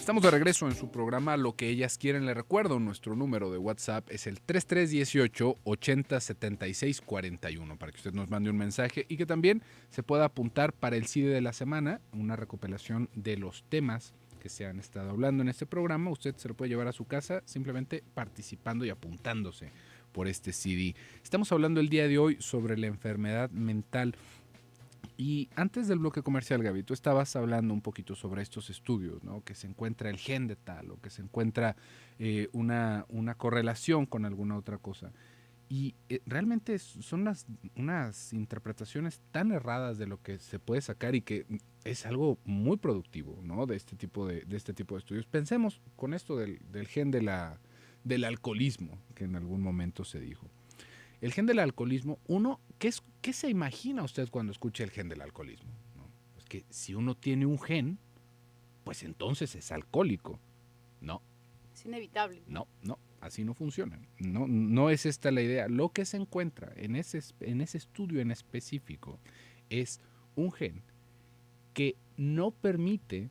Estamos de regreso en su programa Lo que ellas quieren. Le recuerdo, nuestro número de WhatsApp es el 3318-807641 para que usted nos mande un mensaje y que también se pueda apuntar para el CD de la semana, una recopilación de los temas que se han estado hablando en este programa. Usted se lo puede llevar a su casa simplemente participando y apuntándose por este CD. Estamos hablando el día de hoy sobre la enfermedad mental. Y antes del bloque comercial, Gaby, tú estabas hablando un poquito sobre estos estudios, ¿no? Que se encuentra el gen de tal o que se encuentra una correlación con alguna otra cosa. Y realmente son unas interpretaciones tan erradas de lo que se puede sacar y que es algo muy productivo, ¿no? De este tipo de estudios. Pensemos con esto del gen del alcoholismo, que en algún momento se dijo. El gen del alcoholismo, ¿qué se imagina usted cuando escucha el gen del alcoholismo? ¿No? Es que si uno tiene un gen, pues entonces es alcohólico. No. Es inevitable. No, así no funciona. No es esta la idea. Lo que se encuentra en ese estudio en específico es un gen que no permite,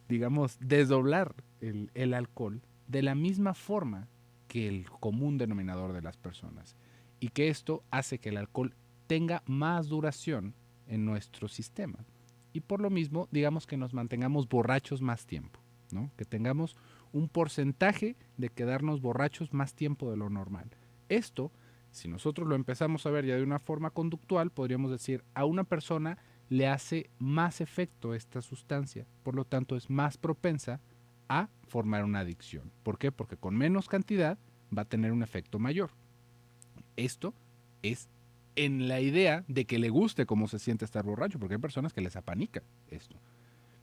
digamos, desdoblar el alcohol de la misma forma que el común denominador de las personas. Y que esto hace que el alcohol tenga más duración en nuestro sistema. Y por lo mismo, digamos que nos mantengamos borrachos más tiempo, ¿no? Que tengamos un porcentaje de quedarnos borrachos más tiempo de lo normal. Esto, si nosotros lo empezamos a ver ya de una forma conductual, podríamos decir, a una persona le hace más efecto esta sustancia, por lo tanto es más propensa a formar una adicción. ¿Por qué? Porque con menos cantidad va a tener un efecto mayor. Esto es en la idea de que le guste cómo se siente estar borracho, porque hay personas que les apanica esto.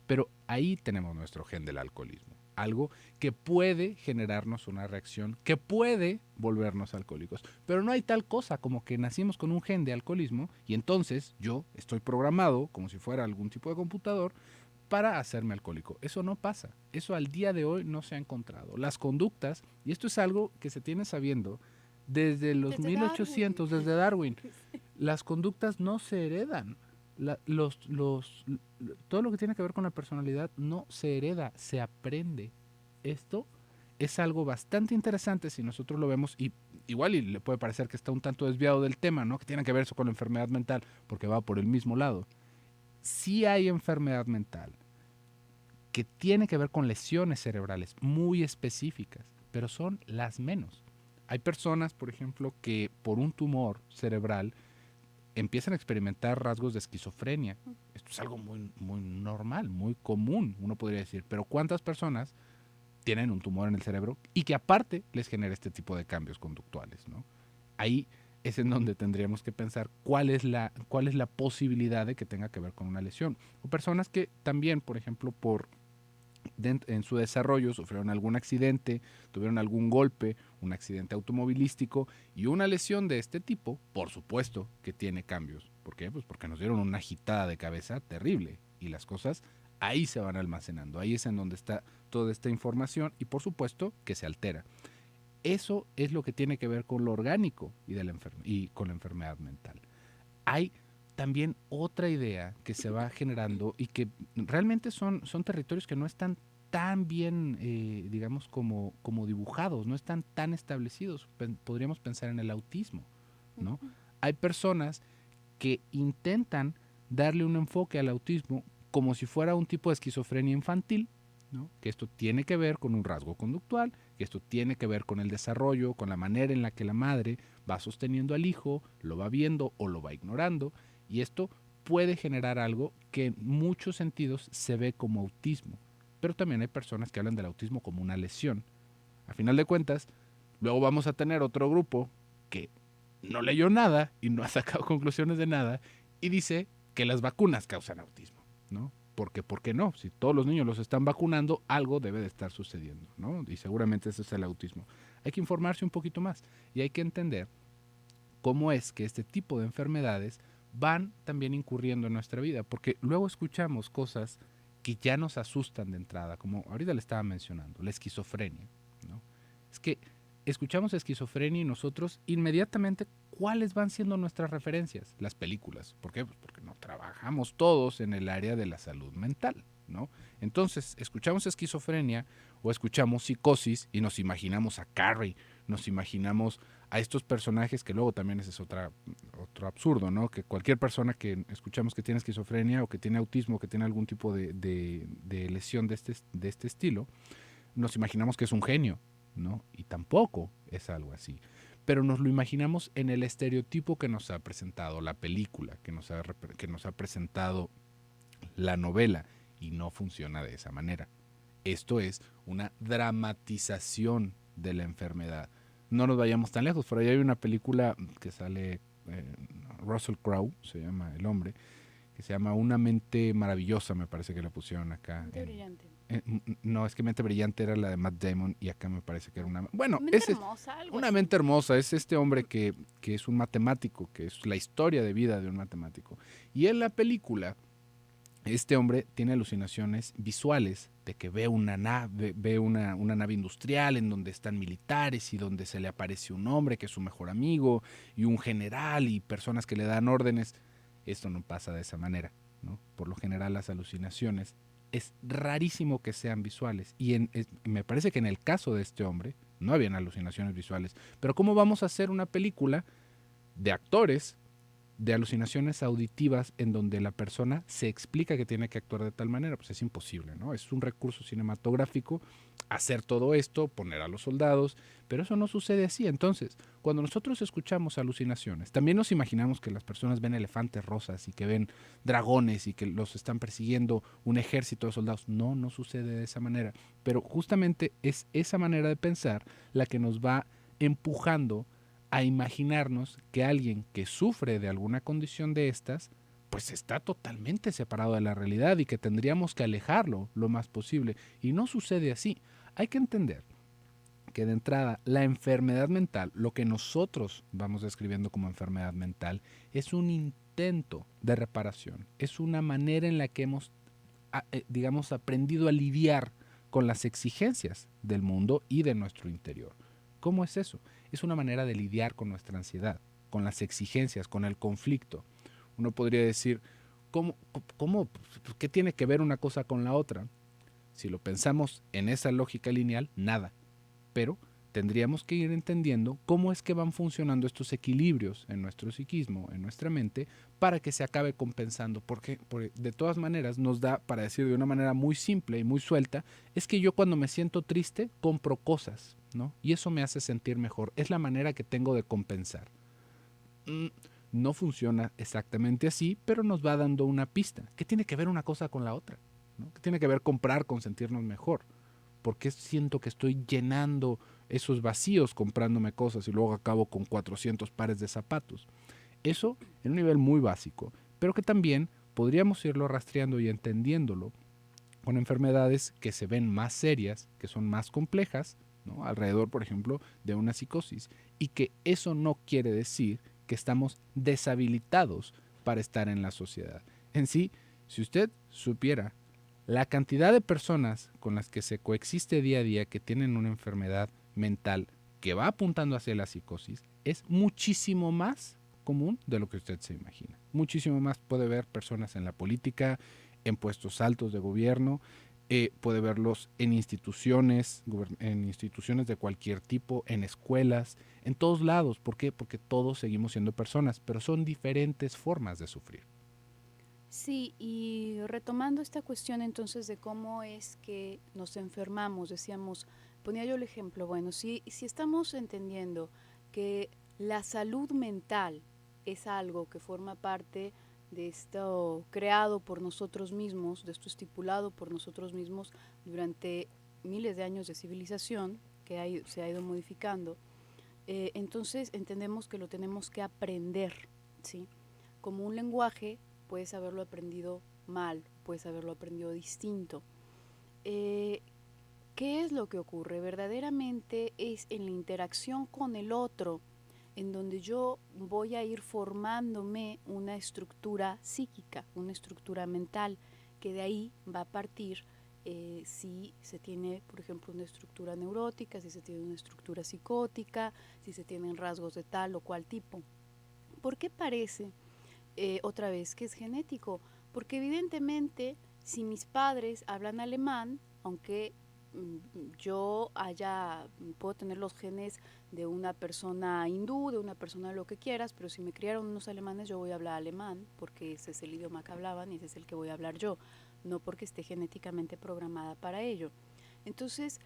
Pero ahí tenemos nuestro gen del alcoholismo, algo que puede generarnos una reacción, que puede volvernos alcohólicos. Pero no hay tal cosa como que nacimos con un gen de alcoholismo y entonces yo estoy programado, como si fuera algún tipo de computador, para hacerme alcohólico. Eso no pasa. Eso al día de hoy no se ha encontrado. Las conductas, y esto es algo que se tiene sabiendo desde los Desde 1800, Darwin. desde Darwin, las conductas no se heredan. Todo lo que tiene que ver con la personalidad no se hereda, se aprende. Esto es algo bastante interesante si nosotros lo vemos y igual y le puede parecer que está un tanto desviado del tema, ¿no? Que tiene que ver eso con la enfermedad mental, porque va por el mismo lado. Sí hay enfermedad mental que tiene que ver con lesiones cerebrales muy específicas, pero son las menos. Hay personas, por ejemplo, que por un tumor cerebral empiezan a experimentar rasgos de esquizofrenia. Esto es algo muy, muy normal, muy común, uno podría decir. Pero ¿cuántas personas tienen un tumor en el cerebro y que aparte les genera este tipo de cambios conductuales, ¿no? Ahí es en donde tendríamos que pensar cuál es la posibilidad de que tenga que ver con una lesión. O personas que también, por ejemplo, en su desarrollo sufrieron algún accidente, tuvieron algún golpe, un accidente automovilístico y una lesión de este tipo, por supuesto que tiene cambios. ¿Por qué? Pues porque nos dieron una agitada de cabeza terrible y las cosas ahí se van almacenando, ahí es en donde está toda esta información y por supuesto que se altera. Eso es lo que tiene que ver con lo orgánico y con la enfermedad mental. Hay también otra idea que se va generando y que realmente son territorios que no están tan bien, digamos, como dibujados, no están tan establecidos. Podríamos pensar en el autismo, ¿no? Hay personas que intentan darle un enfoque al autismo como si fuera un tipo de esquizofrenia infantil, ¿no? Que esto tiene que ver con un rasgo conductual, que esto tiene que ver con el desarrollo, con la manera en la que la madre va sosteniendo al hijo, lo va viendo o lo va ignorando, y esto puede generar algo que en muchos sentidos se ve como autismo. Pero también hay personas que hablan del autismo como una lesión. A final de cuentas, luego vamos a tener otro grupo que no leyó nada y no ha sacado conclusiones de nada y dice que las vacunas causan autismo, ¿no? Porque, ¿por qué no? Si todos los niños los están vacunando, algo debe de estar sucediendo, ¿no? Y seguramente ese es el autismo. Hay que informarse un poquito más y hay que entender cómo es que este tipo de enfermedades van también incurriendo en nuestra vida, porque luego escuchamos cosas que ya nos asustan de entrada, como ahorita le estaba mencionando, la esquizofrenia, ¿no? Es que escuchamos esquizofrenia y nosotros inmediatamente, ¿cuáles van siendo nuestras referencias? Las películas. ¿Por qué? Pues porque no trabajamos todos en el área de la salud mental, ¿no? Entonces, escuchamos esquizofrenia o escuchamos psicosis y nos imaginamos a Carrie, nos imaginamos a estos personajes que luego también ese es otro absurdo, ¿no? Que cualquier persona que escuchamos que tiene esquizofrenia o que tiene autismo o que tiene algún tipo de lesión de este estilo, nos imaginamos que es un genio, ¿no? Y tampoco es algo así. Pero nos lo imaginamos en el estereotipo que nos ha presentado la película, que nos ha presentado la novela, y no funciona de esa manera. Esto es una dramatización de la enfermedad. No nos vayamos tan lejos, por ahí hay una película que sale, Russell Crowe, se llama el hombre, que se llama Una mente maravillosa, me parece que la pusieron acá. Mente brillante. No, es que Mente Brillante era la de Matt Damon y acá me parece que era una... Bueno, Mente hermosa, algo una así. mente hermosa, es este hombre que es un matemático, que es la historia de vida de un matemático. Y en la película, este hombre tiene alucinaciones visuales de que ve una nave industrial en donde están militares y donde se le aparece un hombre que es su mejor amigo y un general y personas que le dan órdenes. Esto no pasa de esa manera, ¿no? Por lo general las alucinaciones es rarísimo que sean visuales y me parece que en el caso de este hombre no habían alucinaciones visuales. Pero ¿cómo vamos a hacer una película de actores de alucinaciones auditivas en donde la persona se explica que tiene que actuar de tal manera? Pues es imposible, ¿no? Es un recurso cinematográfico hacer todo esto, poner a los soldados, pero eso no sucede así. Entonces, cuando nosotros escuchamos alucinaciones, también nos imaginamos que las personas ven elefantes rosas y que ven dragones y que los están persiguiendo un ejército de soldados. No, no sucede de esa manera. Pero justamente es esa manera de pensar la que nos va empujando a imaginarnos que alguien que sufre de alguna condición de estas, pues está totalmente separado de la realidad y que tendríamos que alejarlo lo más posible. Y no sucede así. Hay que entender que de entrada la enfermedad mental, lo que nosotros vamos describiendo como enfermedad mental, es un intento de reparación, es una manera en la que hemos, digamos, aprendido a lidiar con las exigencias del mundo y de nuestro interior. ¿Cómo es eso? Es una manera de lidiar con nuestra ansiedad, con las exigencias, con el conflicto. Uno podría decir, ¿cómo, qué tiene que ver una cosa con la otra? Si lo pensamos en esa lógica lineal, nada. Pero tendríamos que ir entendiendo cómo es que van funcionando estos equilibrios en nuestro psiquismo, en nuestra mente, para que se acabe compensando. Porque de todas maneras nos da, para decir de una manera muy simple y muy suelta, es que yo cuando me siento triste compro cosas, ¿no? Y eso me hace sentir mejor. Es la manera que tengo de compensar. Mm, no funciona exactamente así, pero nos va dando una pista. ¿Qué tiene que ver una cosa con la otra? ¿No? ¿Qué tiene que ver comprar con sentirnos mejor? ¿Por qué siento que estoy llenando esos vacíos comprándome cosas y luego acabo con 400 pares de zapatos? Eso en un nivel muy básico, pero que también podríamos irlo rastreando y entendiéndolo con enfermedades que se ven más serias, que son más complejas, ¿no? Alrededor, por ejemplo, de una psicosis, y que eso no quiere decir que estamos deshabilitados para estar en la sociedad. En sí, si usted supiera la cantidad de personas con las que se coexiste día a día que tienen una enfermedad mental que va apuntando hacia la psicosis es muchísimo más común de lo que usted se imagina. Muchísimo más. Puede ver personas en la política, en puestos altos de gobierno, puede verlos en instituciones de cualquier tipo, en escuelas, en todos lados. ¿Por qué? Porque todos seguimos siendo personas, pero son diferentes formas de sufrir. Sí, y retomando esta cuestión entonces de cómo es que nos enfermamos, decíamos, ponía yo el ejemplo, bueno, si estamos entendiendo que la salud mental es algo que forma parte de esto creado por nosotros mismos, de esto estipulado por nosotros mismos durante miles de años de civilización se ha ido modificando, entonces entendemos que lo tenemos que aprender, ¿sí? Como un lenguaje puedes haberlo aprendido mal, puedes haberlo aprendido distinto. Eh, ¿Qué es lo que ocurre? Verdaderamente es en la interacción con el otro en donde yo voy a ir formándome una estructura psíquica, una estructura mental, que de ahí va a partir si se tiene, por ejemplo, una estructura neurótica, si se tiene una estructura psicótica, si se tienen rasgos de tal o cual tipo. ¿Por qué parece otra vez que es genético? Porque evidentemente si mis padres hablan alemán, aunque yo puedo tener los genes de una persona hindú, de una persona lo que quieras, pero si me criaron unos alemanes, yo voy a hablar alemán, porque ese es el idioma que hablaban y ese es el que voy a hablar yo, no porque esté genéticamente programada para ello. Entonces,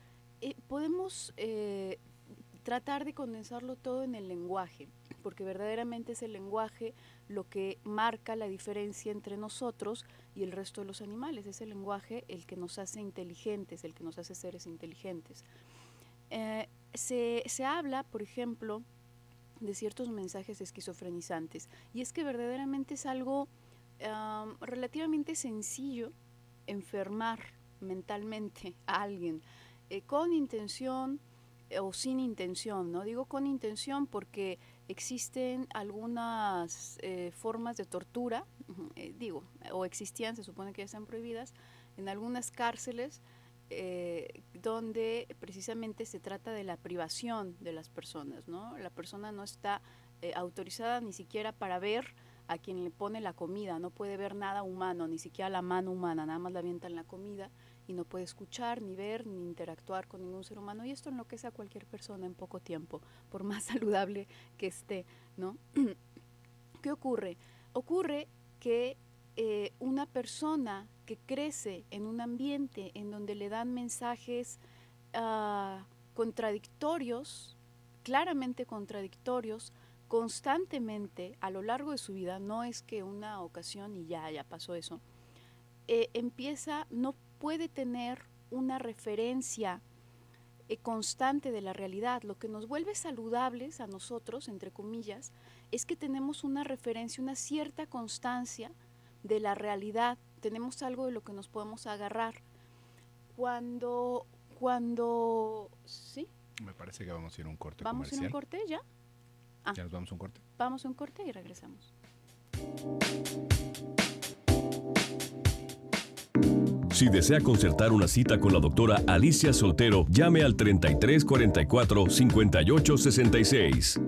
podemos tratar de condensarlo todo en el lenguaje, porque verdaderamente es el lenguaje lo que marca la diferencia entre nosotros y el resto de los animales. Es el lenguaje el que nos hace inteligentes, el que nos hace seres inteligentes. Se habla, por ejemplo, de ciertos mensajes esquizofrenizantes, y es que verdaderamente es algo relativamente sencillo enfermar mentalmente a alguien, con intención o sin intención, ¿no? Digo con intención porque existen algunas formas de tortura, o existían, se supone que ya están prohibidas, en algunas cárceles donde precisamente se trata de la privación de las personas, ¿no? La persona no está autorizada ni siquiera para ver a quien le pone la comida, no puede ver nada humano, ni siquiera la mano humana, nada más le avientan la comida y no puede escuchar, ni ver, ni interactuar con ningún ser humano, y esto enloquece a cualquier persona en poco tiempo, por más saludable que esté, ¿no? ¿Qué ocurre? Ocurre que una persona que crece en un ambiente en donde le dan mensajes contradictorios, claramente contradictorios, constantemente a lo largo de su vida, no es que una ocasión y ya pasó eso, no puede tener una referencia constante de la realidad. Lo que nos vuelve saludables a nosotros, entre comillas, es que tenemos una referencia, una cierta constancia de la realidad, tenemos algo de lo que nos podemos agarrar. Cuando, ¿sí? Me parece que vamos a ir a un corte comercial. ¿Vamos a ir a un corte ya? ¿Ya nos vamos a un corte? Vamos a un corte y regresamos. Si desea concertar una cita con la doctora Alicia Soltero, llame al 33 44 58 66.